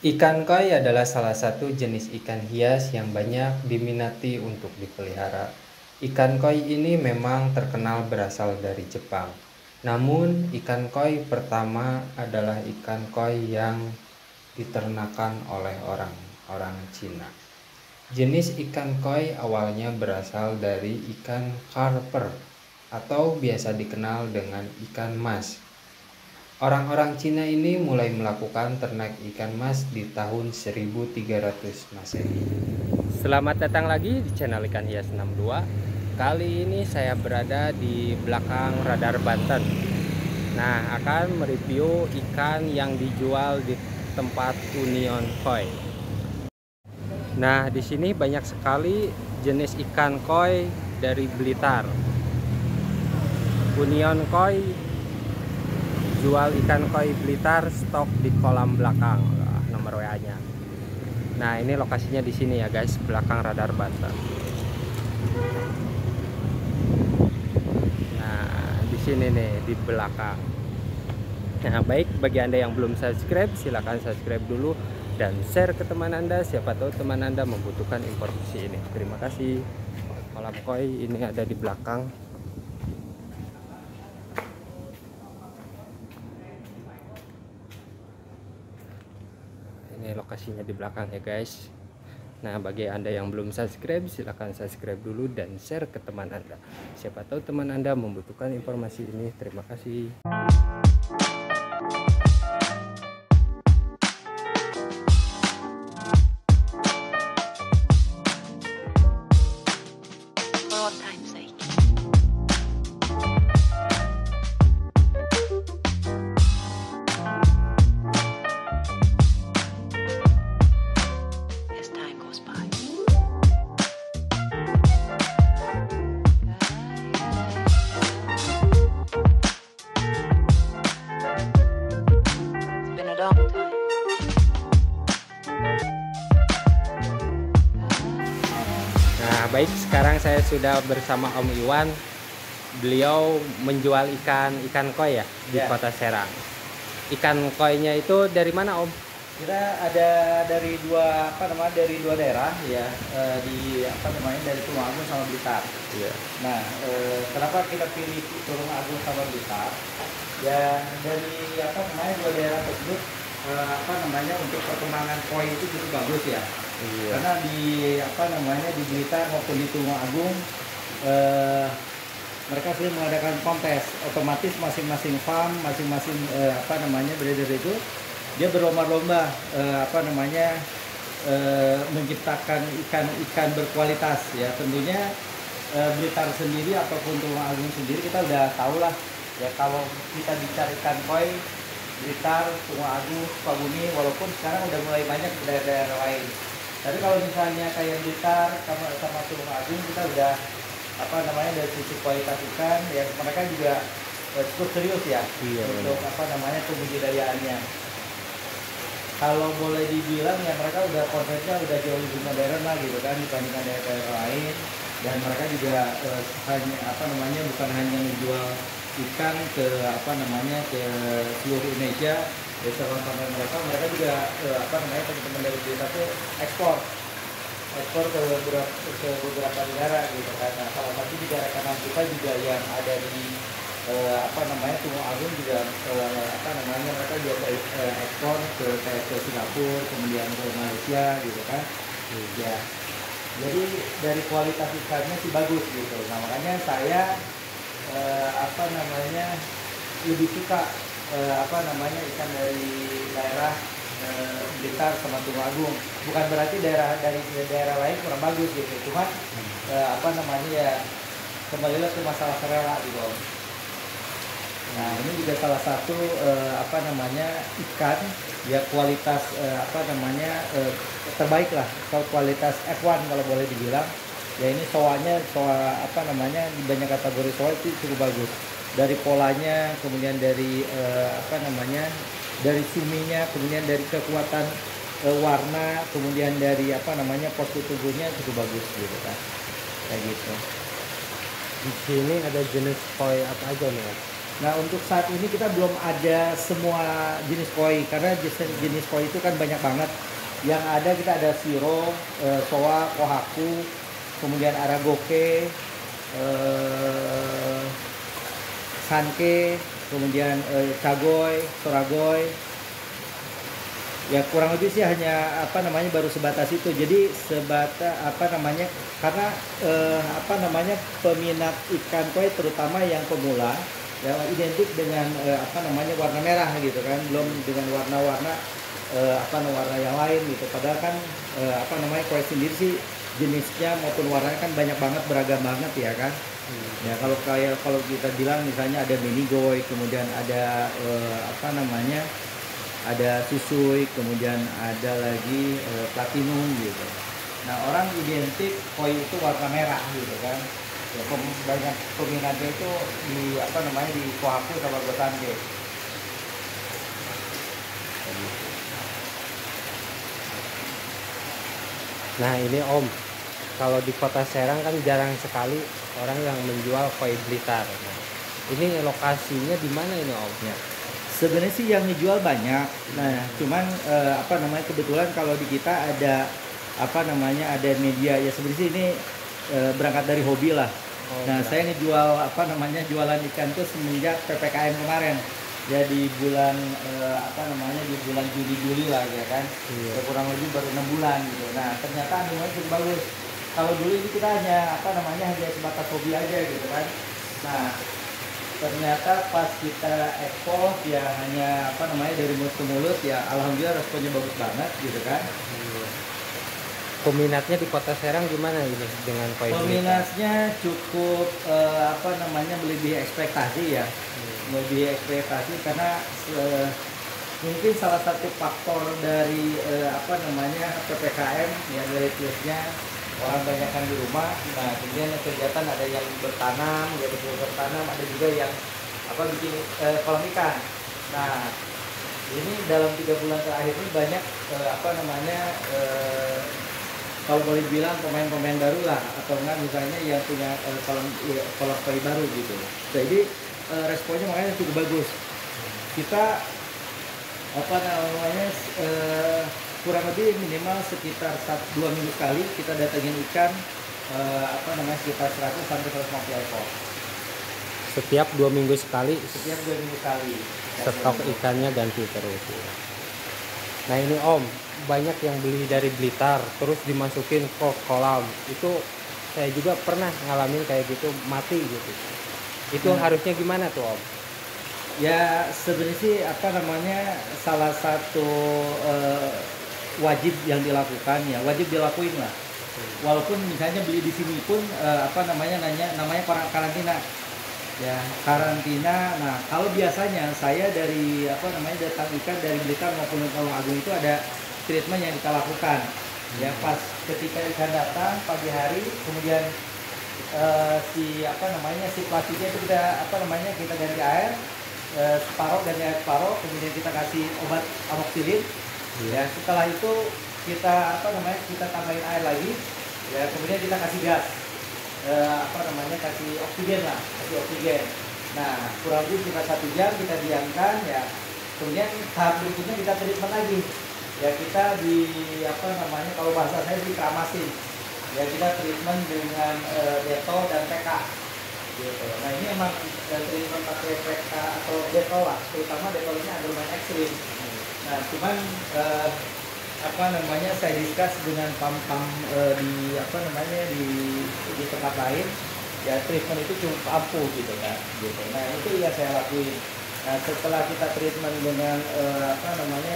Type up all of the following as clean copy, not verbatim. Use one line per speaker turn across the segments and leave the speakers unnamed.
Ikan koi adalah salah satu jenis ikan hias yang banyak diminati untuk dipelihara. Ikan koi ini memang terkenal berasal dari Jepang. Namun, ikan koi pertama adalah ikan koi yang diternakan oleh orang Cina. Jenis ikan koi awalnya berasal dari ikan karper atau biasa dikenal dengan ikan mas. Orang-orang Cina ini mulai melakukan ternak ikan mas di tahun 1300 Masehi. Selamat datang lagi di channel Ikan Hias 62. Kali ini saya berada di belakang Radar Banten. Nah, akan mereview ikan yang dijual di tempat Union Koi. Nah, di sini banyak sekali jenis ikan koi dari Blitar. Union Koi jual ikan koi Blitar, stok di kolam belakang, nomor WA-nya. Nah, ini lokasinya di sini ya guys, belakang Radar Banten. Nah, di sini nih di belakang. Nah, baik, bagi Anda yang belum subscribe, silahkan subscribe dulu dan share ke teman Anda, siapa tahu teman Anda membutuhkan informasi ini. Terima kasih. Kolam koi ini ada di belakang. Ini lokasinya di belakang ya guys. Nah, bagi Anda yang belum subscribe, silahkan subscribe dulu dan share ke teman Anda. Siapa tahu teman Anda membutuhkan informasi ini. Terima kasih.
For all time's sake. As time goes by. It's been a long time.
Nah, baik, sekarang saya sudah bersama Om Iwan. Beliau menjual ikan koi ya di
Ya.
Kota Serang. Ikan koinya itu dari mana, Om?
Kita ada dari dari dua daerah ya, dari Tulungagung sama Blitar.
Iya.
Nah, kenapa kita pilih Tulungagung sama Blitar? Ya dari dua daerah tersebut untuk perkembangan koi itu cukup bagus ya.
Iya.
Karena di Blitar maupun di Tulungagung mereka sering mengadakan kontes, otomatis masing-masing farm, masing-masing breeder itu dia berlomba-lomba menciptakan ikan-ikan berkualitas ya. Tentunya Blitar sendiri ataupun Tulungagung sendiri kita udah tahu lah ya, kalau kita bicara ikan koi Blitar, Tulungagung, Sukabumi, walaupun sekarang udah mulai banyak di daerah-daerah lain. Tapi kalau misalnya kayak Blitar sama Tulungagung, kita udah dari sisi kualitas ikan ya, mereka juga cukup serius ya.
Iya,
untuk pembudidayaannya. Kalau boleh dibilang ya mereka udah konsepnya udah jauh lebih modern lah gitu kan dibandingkan daerah lain, dan mereka juga bukan hanya menjual ikan ke ke seluruh Indonesia. Konten mereka juga teman-teman dari Blitar tuh ekspor ke beberapa negara gitu kan. Nah, salah satu juga rekanan kita juga yang ada di Tulungagung juga mereka juga ekspor ke Singapura, kemudian ke Malaysia gitu kan. Ya, jadi dari kualitas ikannya sih bagus gitu. Nah, makanya saya lebih suka ikan dari daerah Blitar sama Tulungagung. Bukan berarti dari daerah lain kurang bagus gitu, cuma kembali ke masalah selera gitu. Nah, ini juga salah satu ikan ya kualitas terbaik lah, kalau kualitas F1 kalau boleh dibilang. Ya ini di banyak kategori soa itu cukup bagus. Dari polanya, kemudian dari dari suminya, kemudian dari kekuatan warna, kemudian dari postur tubuhnya cukup bagus gitu kan. Kayak gitu.
Di sini ada jenis koi apa aja nih, Om?
Nah, untuk saat ini kita belum ada semua jenis koi karena jenis koi itu kan banyak banget. Yang ada kita ada Shiro, Soa, Kohaku, kemudian Aragoke, Sanke, kemudian Chagoy, Soragoy. Ya kurang lebih sih hanya baru sebatas itu. Jadi karena peminat ikan koi terutama yang pemula ya identik dengan warna merah gitu kan, belum dengan warna-warna warna yang lain gitu. Padahal kan koi sendiri sih jenisnya maupun warnanya kan banyak banget, beragam banget ya kan. Ya kalau kita bilang misalnya ada mini koi, kemudian ada ada susui, kemudian ada lagi platinum gitu. Nah, orang identik koi itu warna merah gitu kan. Ya, banyak peminatnya itu di di Kohaku sama Gosange.
Nah ini Om, kalau di Kota Serang kan jarang sekali orang yang menjual koi Blitar. Nah, ini lokasinya di mana ini Om?
Ya. Sebenarnya sih yang dijual banyak. Nah, cuman kebetulan kalau di kita ada ada media ya, sebenarnya sih ini berangkat dari hobi lah. Nah, saya ngejual jualan ikan tuh semenjak PPKM kemarin. Ya di bulan di bulan Juli lah ya kan. Ya, kurang lebih baru 6 bulan gitu. Nah, ternyata animenya cukup bagus. Kalau dulu ini kita hanya hanya sebatas hobi aja gitu kan. Nah, ternyata pas kita ekspos ya hanya dari mulut ke mulut ya, alhamdulillah responnya bagus banget gitu kan.
Peminatnya di Kota Serang gimana ini dengan koi Blitar?
Peminatnya cukup melebihi ekspektasi ya. Melebihi ekspektasi karena mungkin salah satu faktor dari PPKM ya, dari plusnya orang banyak kan di rumah. Nah, kemudian kegiatan ada yang bertanam, ada juga yang bikin kolam ikan. Nah, ini dalam 3 bulan terakhir ini banyak kalau boleh bilang pemain-pemain baru lah, atau enggak misalnya yang punya kolam koi baru gitu. Jadi responnya makanya cukup bagus. Kita kurang lebih minimal sekitar 2 minggu sekali kita datengin ikan sekitar 100 sampai 150 ekor.
Setiap 2 minggu sekali.
Setiap 2 minggu sekali.
Stok ikannya ganti terus. Nah ini Om, banyak yang beli dari Blitar terus dimasukin ke kolam. Itu saya juga pernah ngalamin kayak gitu, mati gitu. Itu harusnya gimana tuh Om?
Ya sebenarnya sih salah satu wajib yang dilakukan ya, wajib dilakuin lah. Walaupun misalnya beli di sini pun namanya karantina. Ya, karantina. Nah, kalau biasanya saya dari datang ikan dari Blitar maupun Tulung Agung itu ada treatment yang kita lakukan. Ya, pas ketika ikan datang pagi hari, kemudian si plastiknya itu kita kita ganti air separuh, ganti air separuh, kemudian kita kasih obat amoxicillin. Ya, setelah itu kita kita tambahin air lagi. Ya, kemudian kita kasih gas. Kasih oksigen lah, kasih oksigen. Nah, kurang lebih sekitar 1 jam kita diamkan ya. Kemudian tahap berikutnya kita treatment lagi. Ya, kita kalau bahasa saya dikeramasin. Ya, kita treatment dengan Dettol dan PK. Gitu. Nah, ini emang treatment pakai PK atau Dettol lah. Terutama Dettol ini agak lumayan ekstrim. Nah, cuman saya discuss dengan pam-pam di tempat lain ya, treatment itu cukup ampuh gitu kan gitu. Nah, itu yang saya lakuin. Nah, setelah kita treatment dengan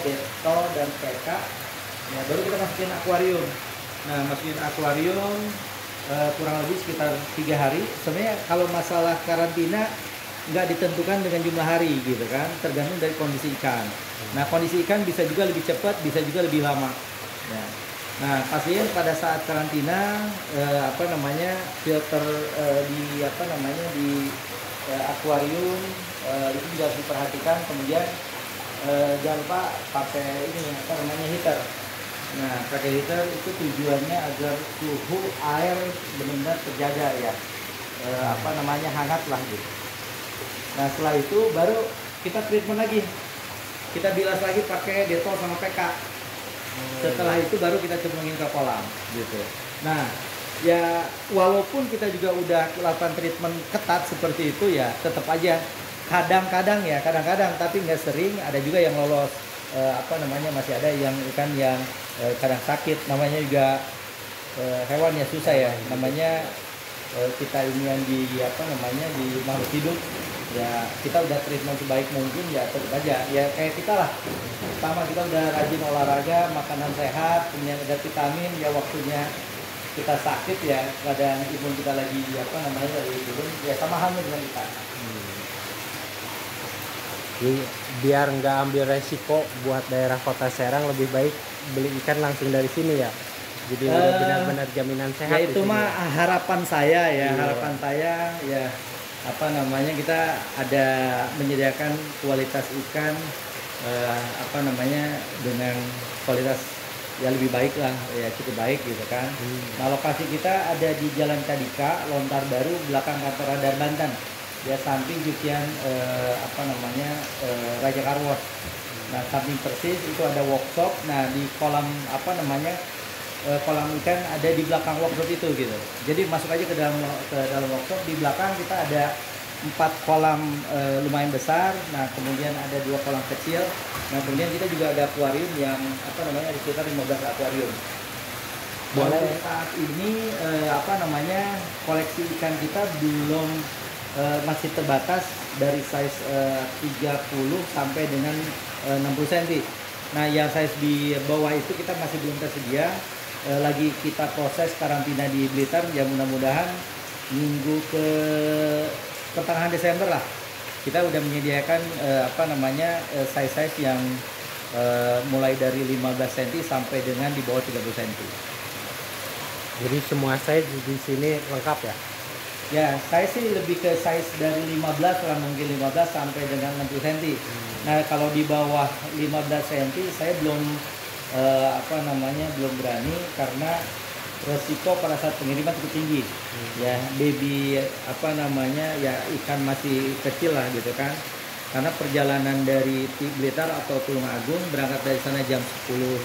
Dettol dan PK ya, baru kita masukin akuarium. Nah, masukin akuarium kurang lebih sekitar 3 hari. Sebenarnya kalau masalah karantina nggak ditentukan dengan jumlah hari gitu kan, tergantung dari kondisi ikan. Nah, kondisi ikan bisa juga lebih cepat, bisa juga lebih lama. Ya. Nah, pasien pada saat karantina filter di akuarium itu juga harus diperhatikan. Kemudian jangan lupa pakai heater. Nah, pakai heater itu tujuannya agar suhu air benar-benar terjaga ya, hangat lah gitu. Nah setelah itu baru kita treatment lagi, kita bilas lagi pakai Dettol sama PK. Setelah itu baru kita cemplungin ke kolam gitu. Nah ya walaupun kita juga udah lakukan treatment ketat seperti itu ya tetap aja kadang-kadang tapi nggak sering, ada juga yang lolos. Masih ada yang ikan yang kadang sakit, namanya juga hewan ya susah ya, namanya kita ini yang di di makhluk hidup ya, kita udah treatment sebaik mungkin ya tetap aja ya kayak kita lah, pertama kita udah rajin olahraga, makanan sehat, kemudian ada vitamin ya, waktunya kita sakit ya kadang imun kita lagi lagi turun ya, sama halnya dengan kita.
Jadi biar nggak ambil resiko buat daerah Kota Serang, lebih baik beli ikan langsung dari sini ya. Jadi udah benar-benar jaminan sehat.
Ya itu mah harapan saya ya,
Iya.
harapan saya ya kita ada menyediakan kualitas ikan dengan kualitas ya lebih baik lah ya, cukup baik gitu kan. Nah lokasi kita ada di Jalan Kadika, Lontar Baru, belakang kantor Radar Banten. Ya samping cucian Raja Karwas. Nah samping persis itu ada workshop. Nah di kolam kolam ikan ada di belakang workshop itu gitu. Jadi masuk aja ke dalam workshop, di belakang kita ada 4 kolam lumayan besar. Nah kemudian ada 2 kolam kecil. Nah kemudian kita juga ada akuarium yang di sekitar 15 akuarium. Boleh. Saat ini koleksi ikan kita belum masih terbatas dari size 30 sampai dengan 60 cm. Nah yang size di bawah itu kita masih belum tersedia, lagi kita proses karantina di Blitar ya, mudah-mudahan minggu ke pertengahan Desember lah kita udah menyediakan size-size yang mulai dari 15 cm sampai dengan di bawah 30 cm.
Jadi semua size di sini lengkap ya?
Ya, saya sih lebih ke size dari 15 lah, mungkin 15 sampai dengan 60 cm. Nah, kalau di bawah 15 cm saya belum belum berani karena resiko pada saat pengiriman cukup tinggi. Ya, baby ikan masih kecil lah gitu kan. Karena perjalanan dari Blitar atau Tulungagung berangkat dari sana jam 10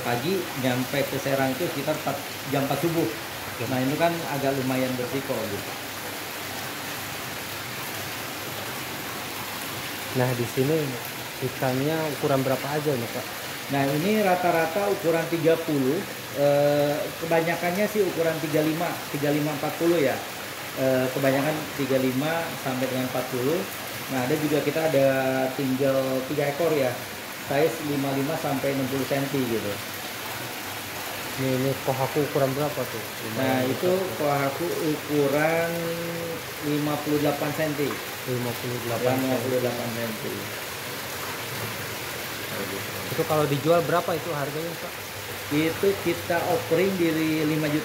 pagi, nyampe ke Serang itu sekitar jam 4 subuh. Nah itu kan agak lumayan berisiko gitu.
Nah di sini ikannya ukuran berapa aja nih Pak?
Nah ini rata-rata ukuran 30, kebanyakannya sih ukuran 35, 40 ya. Kebanyakan 35 sampai dengan 40. Nah ada juga kita ada tinggal 3 ekor ya, size 55 sampai 60 cm gitu.
Ini kohaku ukuran berapa tuh?
Nah itu kohaku ukuran 58 cm.
58
cm.
Itu kalau dijual berapa itu harganya Pak?
Itu kita offering di 5.500.000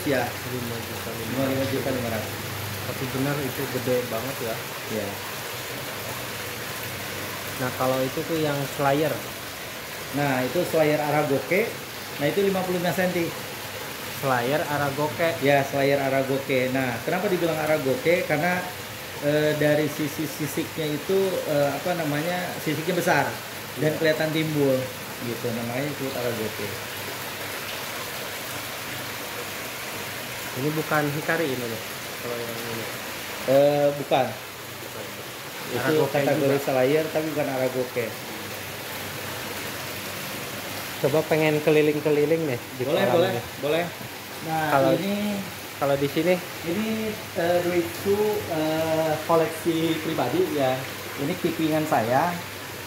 ya. 5.500.000.
Tapi benar itu gede banget ya.
Ya.
Nah kalau itu tuh yang slayer.
Nah itu slayer Aragoke. Nah itu 55 cm.
Slayer Aragoke.
Ya, slayer Aragoke. Nah kenapa dibilang Aragoke? Karena dari sisi sisiknya itu sisiknya besar dan kelihatan timbul gitu, namanya itu Aragoke.
Ini bukan hikari ini nih kalau yang ini.
Bukan. Itu
Aragoke
kategori
juga.
slayer tapi bukan Aragoke.
Coba pengen keliling-keliling nih di
Boleh,
kolam
boleh,
ini.
boleh. Nah
Kalau di sini
ini Duitsu koleksi pribadi ya. Ini keepingan saya.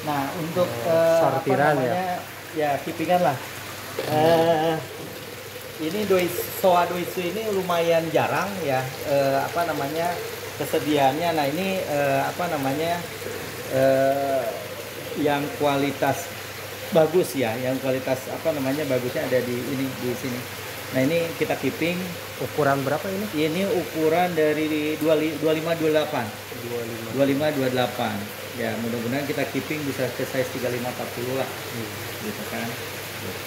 Nah untuk
sortiran ya?
Ya keepingan lah. Ini Duitsu ini lumayan jarang ya. Kesediaannya. Nah ini yang kualitas bagus ya. Yang kualitas bagusnya ada di sini. Nah ini kita keeping.
ukuran berapa ini?
Ini ukuran dari 25-28. Ya mudah-mudahan kita keeping bisa ke size 35-40 lah. Gitu kan.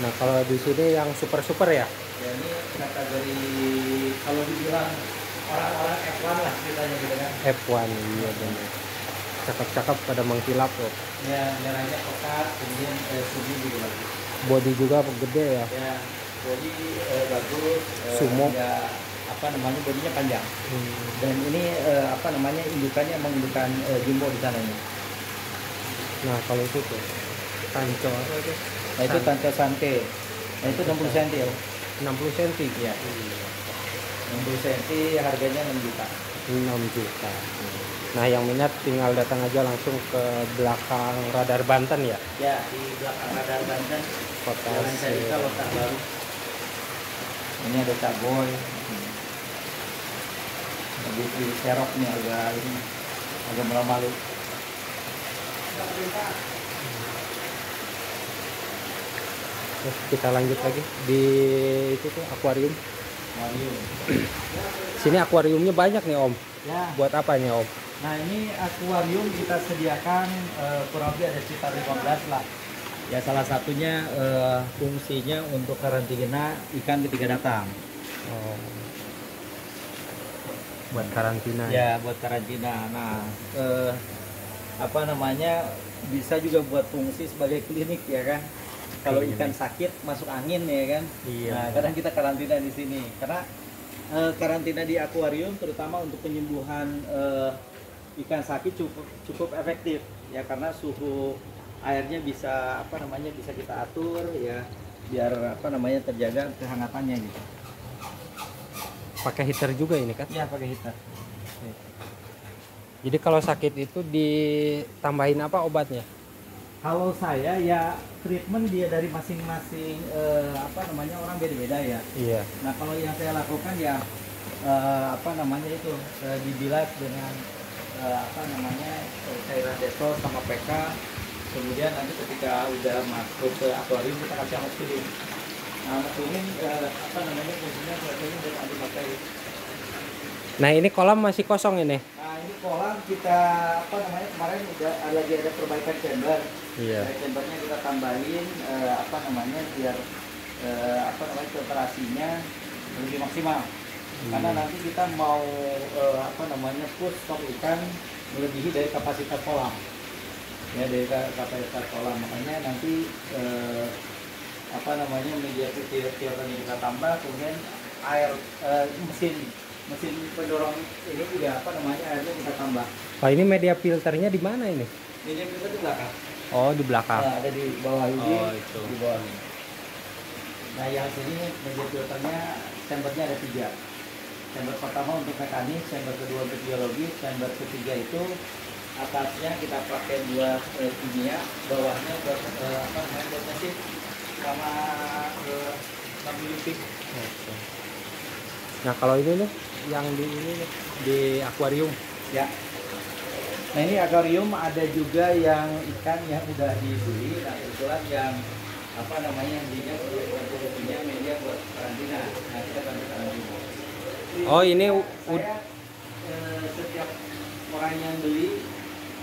Nah kalau di sini yang super ya?
Ya ini kategori kalau dibilang orang-orang F1 lah ceritanya gitu kan.
F1 iya benar. Cakep-cakep pada mengkilap loh.
Ya, merahnya pekat, kemudian sugi juga bagus.
Body juga gede ya.
Ya, body bagus.
Sumo.
Ya, apa namanya, bodinya panjang. Dan ini apa namanya, indukannya emang indukan jumbo di sana nih.
Nah kalau itu tuh Tanco apa itu?
Nah itu Tanco Sante. Nah itu 60 cm ya.
60 cm
Iya. 60 cm harganya 6 juta.
6 juta. Nah yang minat tinggal datang aja langsung ke belakang Radar Banten ya.
Ya, di belakang Radar Banten,
Kota
Jalan Carita, Lotak Baru. Ini ada caboy. Lebih di serok nih agak malu-malu.
Terus kita lanjut lagi di itu tuh akuarium.
Akuarium.
Sini akuariumnya banyak nih Om.
Ya.
Buat apa nih Om?
Nah ini akuarium kita sediakan kurang lebih ada sekitar 15 lah. Ya salah satunya fungsinya untuk karantina ikan ketika datang.
Oh. Buat karantina.
Ya buat karantina. Nah apa namanya, bisa juga buat fungsi sebagai klinik ya kan. Kalau ikan sakit masuk angin ya kan.
Iya.
Nah kadang kita karantina di sini karena karantina di akuarium terutama untuk penyembuhan ikan sakit cukup efektif ya, karena suhu airnya bisa apa namanya, bisa kita atur ya biar apa namanya terjaga kehangatannya gitu.
Pakai heater juga ini kan?
Iya pakai heater.
Jadi kalau sakit itu ditambahin apa obatnya?
Kalau saya ya treatment dia dari masing-masing apa namanya, orang beda-beda ya.
Iya.
Nah kalau yang saya lakukan ya apa namanya itu dibilas dengan apa namanya cairan Dettol sama PK. Kemudian nanti ketika udah masuk ke akuarium kita kasih amoxicillin. Nah amoxicillin apa namanya fungsinya sebetulnya dari antibakteri.
Nah ini kolam masih kosong ini.
Nah ini kolam kita apa namanya, kemarin udah lagi ada perbaikan chamber.
Iya.
Chambernya kita tambahin apa namanya biar apa namanya filtrasinya lebih maksimal. Karena nanti kita mau apa namanya push stok ikan melebihi dari kapasitas kolam. Ya dari kapasitas kolam, makanya nanti apa namanya media filternya kita tambah, kemudian air mesin pendorong ini juga apa namanya airnya kita tambah.
Oh ini media filternya di mana ini?
Media filter di belakang.
Oh di belakang.
Nah, ada di bawah ini.
Oh, itu.
Di bawah ini. Nah yang sini media filternya chambernya ada 3. Chamber pertama untuk mekanik, chamber kedua untuk biologi, chamber ketiga itu atasnya kita pakai buat kimia, bawahnya buat apa namanya buat mesin sama lampu.
Nah kalau ini nih yang di ini nih, di akuarium.
Ya. Nah ini akuarium ada juga yang ikan yang udah dibeli. Nah kebetulan yang apa namanya yang punya media buat karantina. Nah kita bantu karantina.
Oh ini
Saya setiap orang yang beli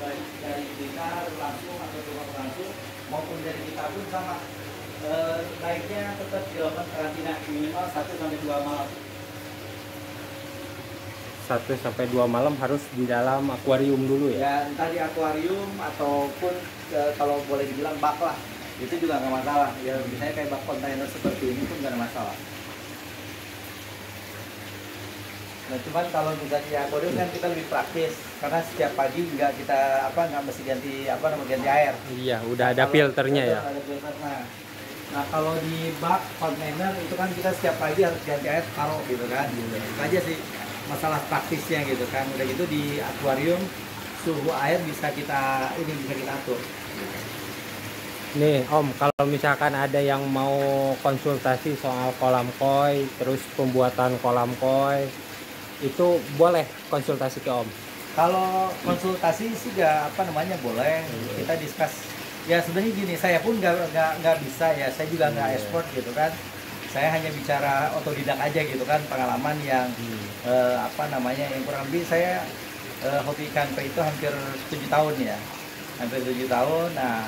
baik dari kita langsung atau tukang langsung maupun dari kita pun sama, baiknya tetap dilakukan karantina minimal 1 sampai 2 malam.
1 sampai 2 malam harus di dalam akuarium dulu ya?
Ya entah di akuarium ataupun kalau boleh dibilang bak lah, itu juga nggak masalah. Ya misalnya kayak bak kontainer seperti ini pun nggak ada masalah. Nah cuman kalau misalnya di akuarium kan kita lebih praktis karena setiap pagi nggak mesti ganti ganti air.
Iya, udah ada filternya ya.
Ada filter. Nah kalau di bak kontainer itu kan kita setiap pagi harus ganti air taruh gitu kan. Itu aja sih masalah praktisnya gitu kan. Udah gitu di akuarium suhu air bisa kita atur.
Nih Om, kalau misalkan ada yang mau konsultasi soal kolam koi, terus pembuatan kolam koi, itu boleh konsultasi ke Om?
Kalau konsultasi sih boleh, kita discuss. Ya sebenarnya gini, saya pun nggak bisa ya, saya juga nggak expert gitu kan. Saya hanya bicara otodidak aja gitu kan, pengalaman yang yang kurang lebih saya hobi ikan koi itu hampir 7 tahun ya, hampir 7 tahun. Nah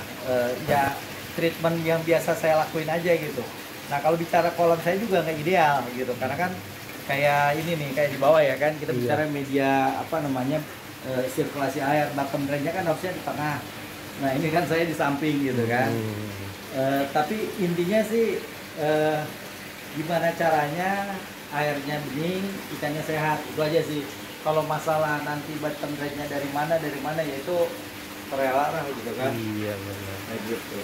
ya treatment yang biasa saya lakuin aja gitu. Nah kalau bicara kolam saya juga nggak ideal gitu, karena kan kayak ini nih, kayak di bawah ya kan, kita
Iya.
bicara media apa namanya, sirkulasi air, bottom drainnya kan harusnya di tengah. Nah ini kan saya di samping gitu kan. Tapi intinya sih gimana caranya airnya bening, ikannya sehat, itu aja sih. Kalau masalah nanti bottom drainnya dari mana ya itu rela lah gitu kan.
Iya benar.
Kayak gitu.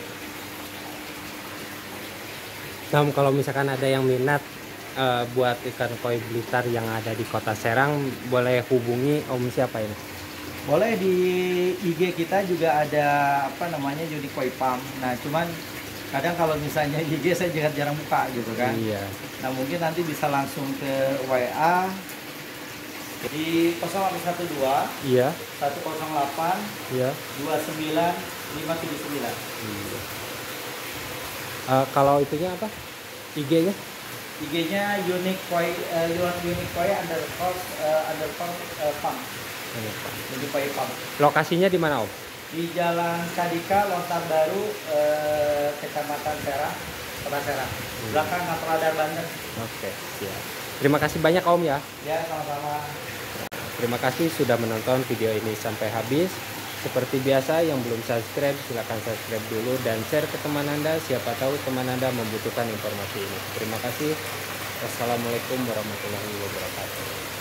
Nah, kalau misalkan ada yang minat buat ikan koi Blitar yang ada di Kota Serang, boleh hubungi Om siapa ini?
Boleh di IG kita juga ada apa namanya Joni Koi Farm. Nah cuman kadang kalau misalnya di IG saya jarang buka gitu kan.
Iya.
Nah mungkin nanti bisa langsung ke WA di 0812
Iya.
108
Iya.
29 579.
Kalau itunya apa? IG-nya?
IG-nya Unique Koi underscore farm. Unique Koi Farm.
Lokasinya di mana Om?
Di Jalan Kadika, Lontar Baru, Kecamatan Serang, Kota Serang. Belakang Radar Banten.
Oke, siap. Terima kasih banyak Om ya.
Ya, sama-sama.
Terima kasih sudah menonton video ini sampai habis. Seperti biasa, yang belum subscribe silahkan subscribe dulu dan share ke teman Anda. Siapa tahu teman Anda membutuhkan informasi ini. Terima kasih. Wassalamualaikum warahmatullahi wabarakatuh.